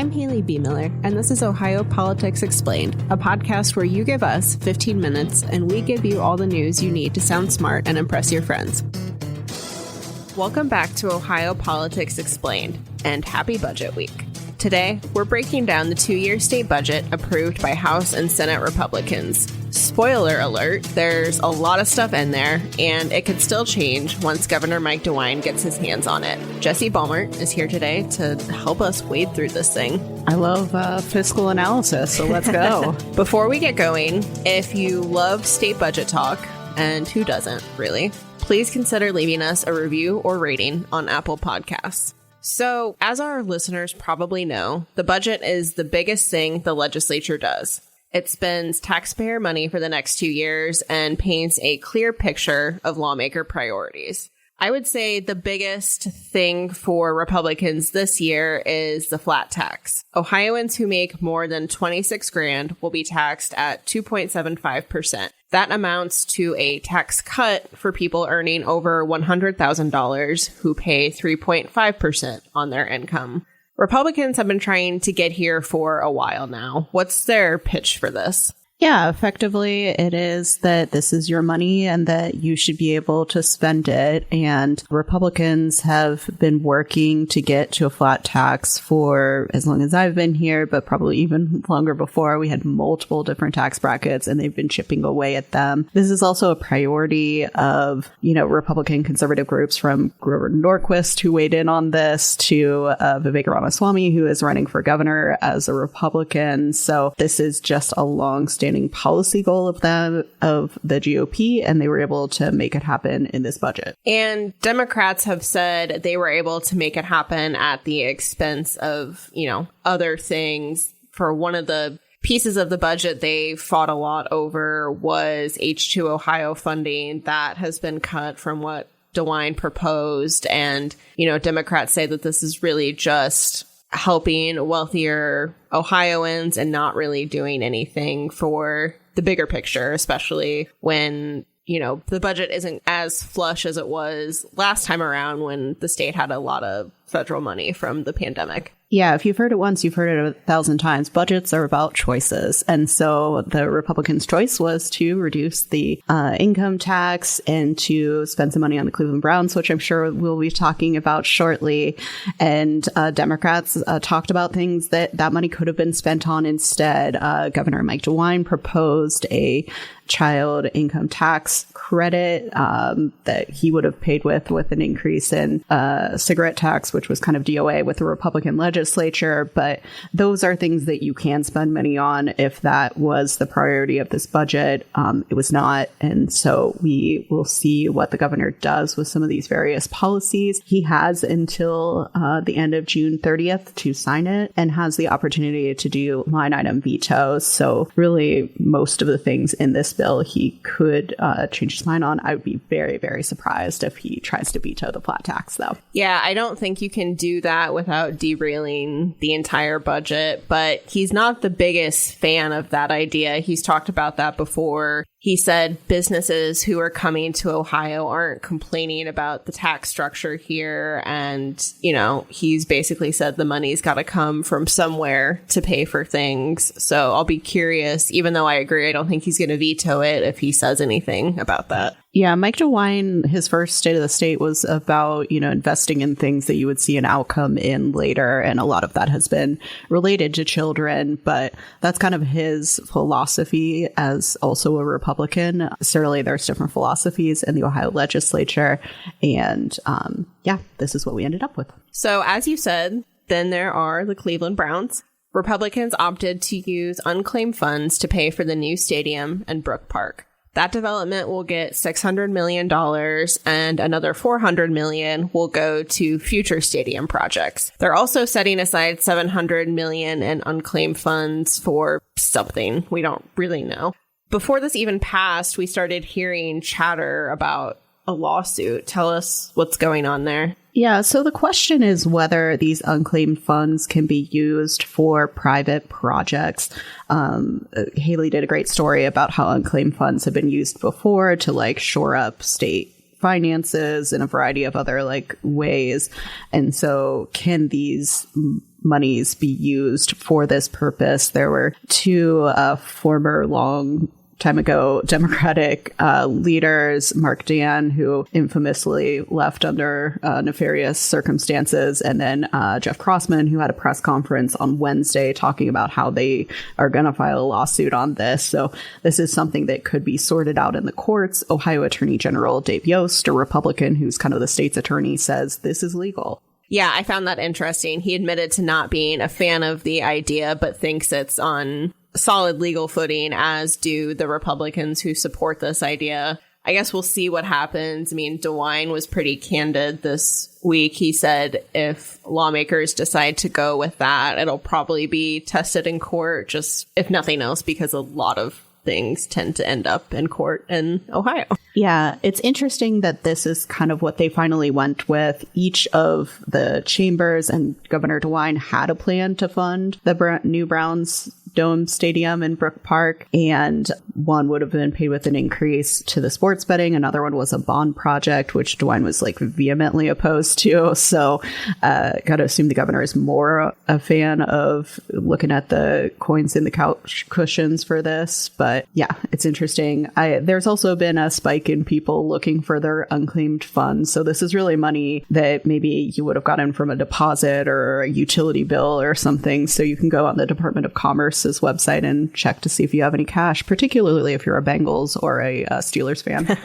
I'm Haley B. Miller, and this is Ohio Politics Explained, a podcast where you give us 15 minutes and we give you all the news you need to sound smart and impress your friends. Welcome back to Ohio Politics Explained, and happy Budget Week. Today, we're breaking down the two-year state budget approved by House and Senate Republicans. Spoiler alert, there's a lot of stuff in there, and it could still change once Governor Mike DeWine gets his hands on it. Jesse Balmert is here today to help us wade through this thing. I love fiscal analysis, so let's go. Before we get going, if you love state budget talk, and who doesn't, really, please consider leaving us a review or rating on Apple Podcasts. So, as our listeners probably know, the budget is the biggest thing the legislature does. It spends taxpayer money for the next 2 years and paints a clear picture of lawmaker priorities. I would say the biggest thing for Republicans this year is the flat tax. Ohioans who make more than $26,000 will be taxed at 2.75%. That amounts to a tax cut for people earning over $100,000 who pay 3.5% on their income. Republicans have been trying to get here for a while now. What's their pitch for this? Yeah, effectively, it is that this is your money and that you should be able to spend it. And Republicans have been working to get to a flat tax for as long as I've been here, but probably even longer before. We had multiple different tax brackets and they've been chipping away at them. This is also a priority of, Republican conservative groups from Grover Norquist, who weighed in on this, to Vivek Ramaswamy, who is running for governor as a Republican. So this is just a long-standing policy goal of the GOP, and they were able to make it happen in this budget. And Democrats have said they were able to make it happen at the expense of, other things. For one of the pieces of the budget they fought a lot over was H2 Ohio funding that has been cut from what DeWine proposed. And, Democrats say that this is really just helping wealthier Ohioans and not really doing anything for the bigger picture, especially when, the budget isn't as flush as it was last time around when the state had a lot of federal money from the pandemic. Yeah, if you've heard it once, you've heard it 1,000 times. Budgets are about choices. And so the Republicans' choice was to reduce the income tax and to spend some money on the Cleveland Browns, which I'm sure we'll be talking about shortly. And Democrats talked about things that money could have been spent on instead. Governor Mike DeWine proposed a child income tax credit that he would have paid with an increase in cigarette tax, which was kind of DOA with the Republican legislature. But those are things that you can spend money on if that was the priority of this budget. It was not. And so we will see what the governor does with some of these various policies. He has until the end of June 30th to sign it and has the opportunity to do line item vetoes. So really, most of the things in this bill he could change his mind on. I would be very, very surprised if he tries to veto the flat tax, though. Yeah, I don't think you can do that without derailing the entire budget, but he's not the biggest fan of that idea. He's talked about that before. He said businesses who are coming to Ohio aren't complaining about the tax structure here. And, he's basically said the money's got to come from somewhere to pay for things. So I'll be curious, even though I agree, I don't think he's going to veto it if he says anything about that. Yeah, Mike DeWine, his first State of the State was about, investing in things that you would see an outcome in later. And a lot of that has been related to children. But that's kind of his philosophy as also a Republican. Certainly, there's different philosophies in the Ohio legislature. And this is what we ended up with. So as you said, then there are the Cleveland Browns. Republicans opted to use unclaimed funds to pay for the new stadium and Brook Park. That development will get $600 million and another $400 million will go to future stadium projects. They're also setting aside $700 million in unclaimed funds for something. We don't really know. Before this even passed, we started hearing chatter about a lawsuit. Tell us what's going on there. Yeah, so the question is whether these unclaimed funds can be used for private projects. Haley did a great story about how unclaimed funds have been used before to shore up state finances in a variety of other ways. And so can these monies be used for this purpose. There were two former long time ago Democratic leaders, Mark Dan, who infamously left under nefarious circumstances, and then Jeff Crossman, who had a press conference on Wednesday talking about how they are going to file a lawsuit on this. So this is something that could be sorted out in the courts. Ohio Attorney General Dave Yost, a Republican who's kind of the state's attorney, says this is legal. Yeah, I found that interesting. He admitted to not being a fan of the idea, but thinks it's on solid legal footing, as do the Republicans who support this idea. I guess we'll see what happens. I mean, DeWine was pretty candid this week. He said if lawmakers decide to go with that, it'll probably be tested in court, just if nothing else, because a lot of things tend to end up in court in Ohio. Yeah, it's interesting that this is kind of what they finally went with. Each of the chambers and Governor DeWine had a plan to fund the new Browns Dome Stadium in Brook Park, and one would have been paid with an increase to the sports betting. Another one was a bond project, which DeWine was like vehemently opposed to. So got to assume the governor is more a fan of looking at the coins in the couch cushions for this. But yeah, it's interesting. There's also been a spike in people looking for their unclaimed funds. So this is really money that maybe you would have gotten from a deposit or a utility bill or something. So you can go on the Department of Commerce's website and check to see if you have any cash, particularly if you're a Bengals or a Steelers fan.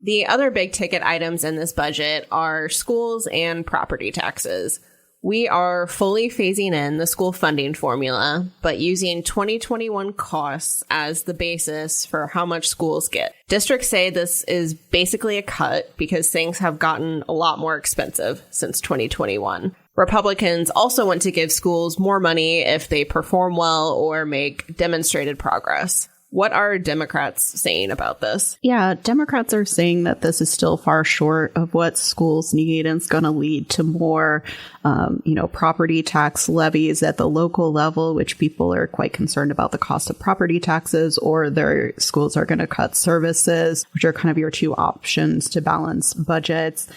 The other big ticket items in this budget are schools and property taxes. We are fully phasing in the school funding formula, but using 2021 costs as the basis for how much schools get. Districts say this is basically a cut because things have gotten a lot more expensive since 2021. Republicans also want to give schools more money if they perform well or make demonstrated progress. What are Democrats saying about this? Yeah, Democrats are saying that this is still far short of what schools need, and it's going to lead to more, property tax levies at the local level, which people are quite concerned about the cost of property taxes, or their schools are going to cut services, which are kind of your two options to balance budgets.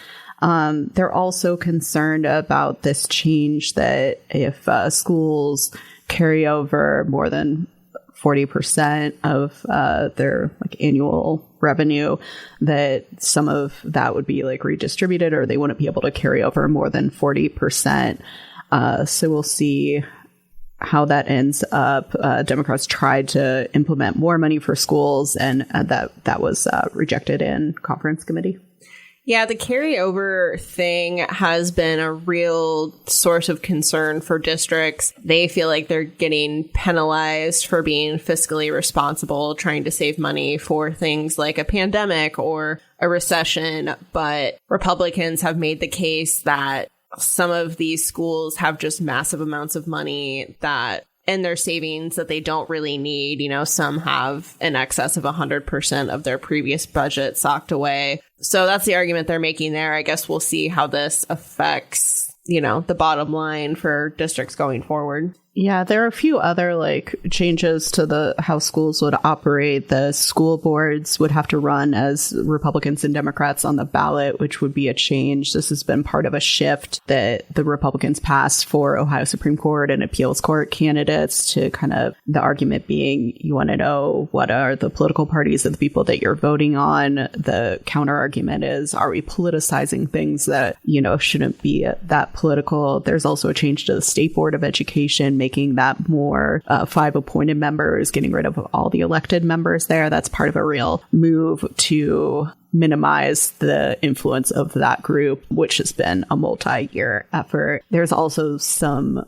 They're also concerned about this change that if schools carry over more than 40% of their annual revenue, that some of that would be redistributed, or they wouldn't be able to carry over more than 40%. So we'll see how that ends up. Democrats tried to implement more money for schools, and that was rejected in conference committee. Yeah, the carryover thing has been a real source of concern for districts. They feel like they're getting penalized for being fiscally responsible, trying to save money for things like a pandemic or a recession. But Republicans have made the case that some of these schools have just massive amounts of money that in their savings that they don't really need. Some have in excess of 100% of their previous budget socked away. So that's the argument they're making there. I guess we'll see how this affects, the bottom line for districts going forward. Yeah, there are a few other changes to how schools would operate. The school boards would have to run as Republicans and Democrats on the ballot, which would be a change. This has been part of a shift that the Republicans passed for Ohio Supreme Court and appeals court candidates, to kind of the argument being you want to know what are the political parties of the people that you're voting on. The counter argument is, are we politicizing things that, shouldn't be that political? There's also a change to the State Board of Education, making that more 5 appointed members, getting rid of all the elected members there. That's part of a real move to minimize the influence of that group, which has been a multi-year effort. There's also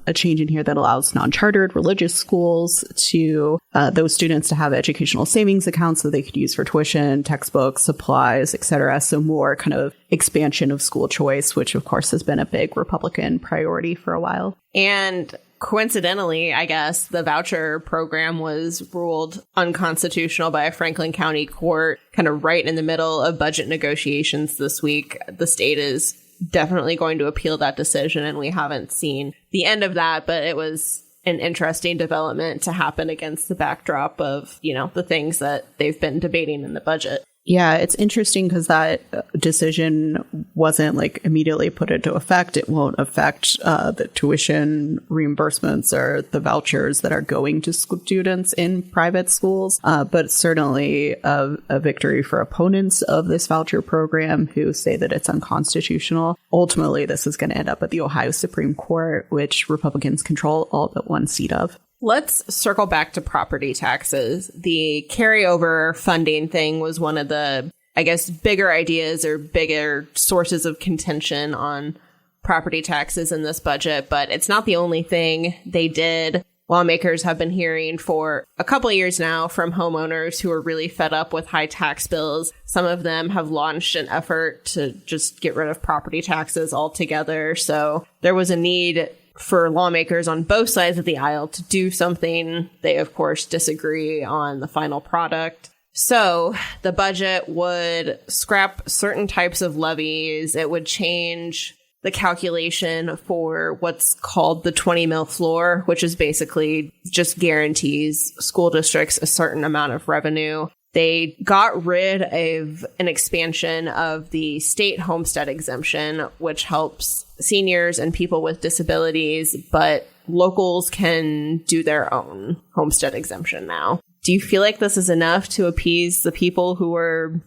a change in here that allows non-chartered religious schools to those students to have educational savings accounts that they could use for tuition, textbooks, supplies, etc. So more kind of expansion of school choice, which of course has been a big Republican priority for a while. And coincidentally, I guess, the voucher program was ruled unconstitutional by a Franklin County court kind of right in the middle of budget negotiations this week. The state is definitely going to appeal that decision, and we haven't seen the end of that, but it was an interesting development to happen against the backdrop of, the things that they've been debating in the budget. Yeah, it's interesting because that decision wasn't like immediately put into effect. It won't affect the tuition reimbursements or the vouchers that are going to students in private schools. But certainly a victory for opponents of this voucher program who say that it's unconstitutional. Ultimately, this is going to end up at the Ohio Supreme Court, which Republicans control all but one seat of. Let's circle back to property taxes. The carryover funding thing was one of the, I guess, bigger ideas or bigger sources of contention on property taxes in this budget, but it's not the only thing they did. Lawmakers have been hearing for a couple of years now from homeowners who are really fed up with high tax bills. Some of them have launched an effort to just get rid of property taxes altogether. So there was a need for lawmakers on both sides of the aisle to do something. They, of course, disagree on the final product. So the budget would scrap certain types of levies. It would change the calculation for what's called the 20 mil floor, which is basically just guarantees school districts a certain amount of revenue. They got rid of an expansion of the state homestead exemption, which helps seniors and people with disabilities, but locals can do their own homestead exemption now. Do you feel like this is enough to appease the people who are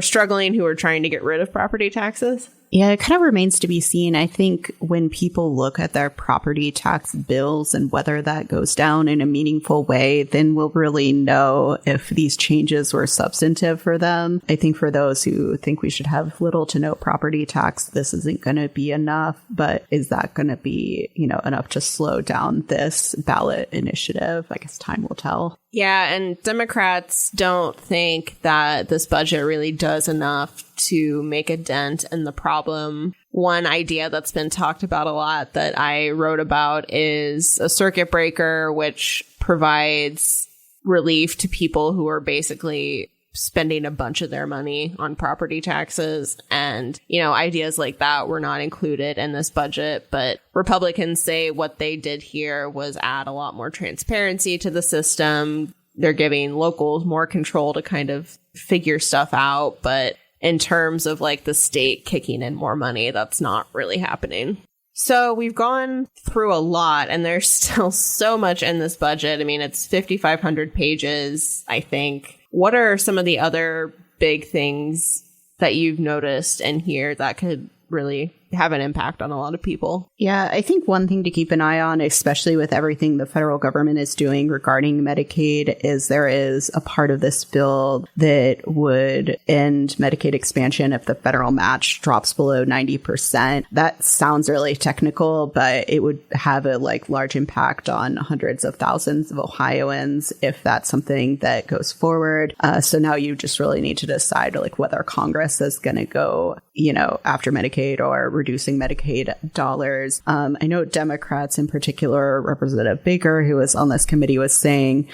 struggling, who are trying to get rid of property taxes? Yeah, it kind of remains to be seen. I think when people look at their property tax bills and whether that goes down in a meaningful way, then we'll really know if these changes were substantive for them. I think for those who think we should have little to no property tax, this isn't going to be enough. But is that going to be, enough to slow down this ballot initiative? I guess time will tell. Yeah, and Democrats don't think that this budget really does enough to make a dent in the problem. One idea that's been talked about a lot that I wrote about is a circuit breaker, which provides relief to people who are basically spending a bunch of their money on property taxes. And, ideas like that were not included in this budget. But Republicans say what they did here was add a lot more transparency to the system. They're giving locals more control to kind of figure stuff out. But in terms of like the state kicking in more money, that's not really happening. So we've gone through a lot and there's still so much in this budget. I mean, it's 5,500 pages, I think. What are some of the other big things that you've noticed in here that could really have an impact on a lot of people? Yeah, I think one thing to keep an eye on, especially with everything the federal government is doing regarding Medicaid, is there is a part of this bill that would end Medicaid expansion if the federal match drops below 90%. That sounds really technical, but it would have a large impact on hundreds of thousands of Ohioans if that's something that goes forward. So now you just really need to decide whether Congress is going to go, after Medicaid or reducing Medicaid dollars. I know Democrats, in particular, Representative Baker, who was on this committee, was saying,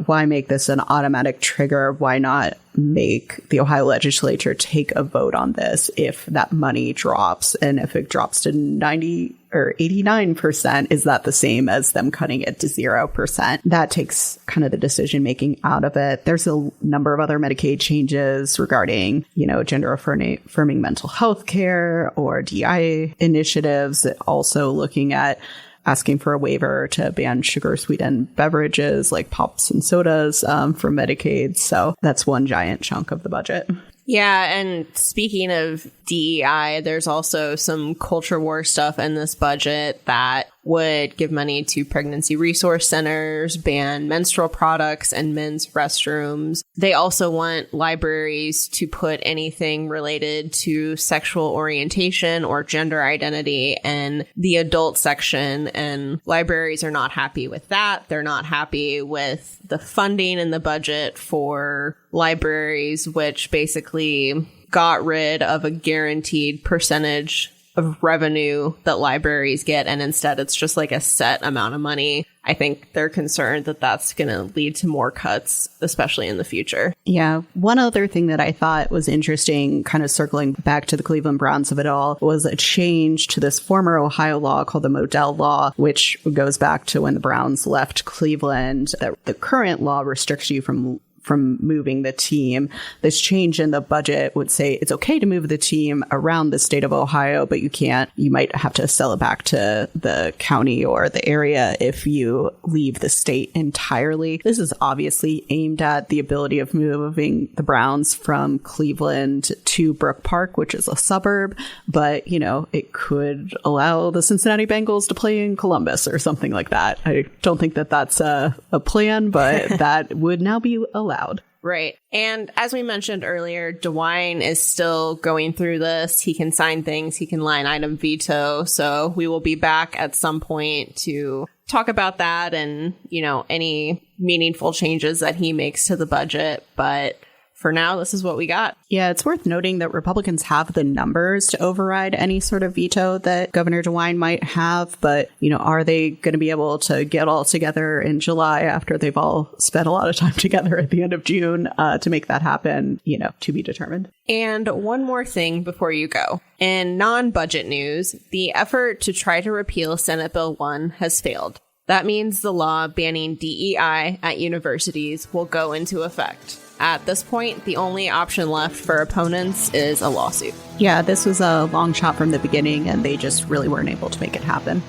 why make this an automatic trigger? Why not make the Ohio legislature take a vote on this if that money drops? And if it drops to 90 or 89%, is that the same as them cutting it to 0%? That takes kind of the decision making out of it. There's a number of other Medicaid changes regarding, gender affirming mental health care or DI initiatives, also looking at asking for a waiver to ban sugar-sweetened beverages like pops and sodas from Medicaid. So that's one giant chunk of the budget. Yeah, and speaking of DEI, there's also some culture war stuff in this budget that would give money to pregnancy resource centers, ban menstrual products and men's restrooms. They also want libraries to put anything related to sexual orientation or gender identity in the adult section, and libraries are not happy with that. They're not happy with the funding in the budget for libraries, which basically got rid of a guaranteed percentage of revenue that libraries get, and instead it's just a set amount of money. I think they're concerned that that's going to lead to more cuts, especially in the future. Yeah. One other thing that I thought was interesting, kind of circling back to the Cleveland Browns of it all, was a change to this former Ohio law called the Modell Law, which goes back to when the Browns left Cleveland. That the current law restricts you from from moving the team. This change in the budget would say it's okay to move the team around the state of Ohio, but you might have to sell it back to the county or the area if you leave the state entirely. This is obviously aimed at the ability of moving the Browns from Cleveland to Brook Park, which is a suburb, but it could allow the Cincinnati Bengals to play in Columbus or something like that. I don't think that that's a plan, but that would now be allowed. Right. And as we mentioned earlier, DeWine is still going through this. He can sign things. He can line item veto. So we will be back at some point to talk about that and, any meaningful changes that he makes to the budget. But for now, this is what we got. Yeah, it's worth noting that Republicans have the numbers to override any sort of veto that Governor DeWine might have. But, are they going to be able to get all together in July after they've all spent a lot of time together at the end of June to make that happen? To be determined. And one more thing before you go. In non-budget news, the effort to try to repeal Senate Bill 1 has failed. That means the law banning DEI at universities will go into effect. At this point, the only option left for opponents is a lawsuit. Yeah, this was a long shot from the beginning, and they just really weren't able to make it happen.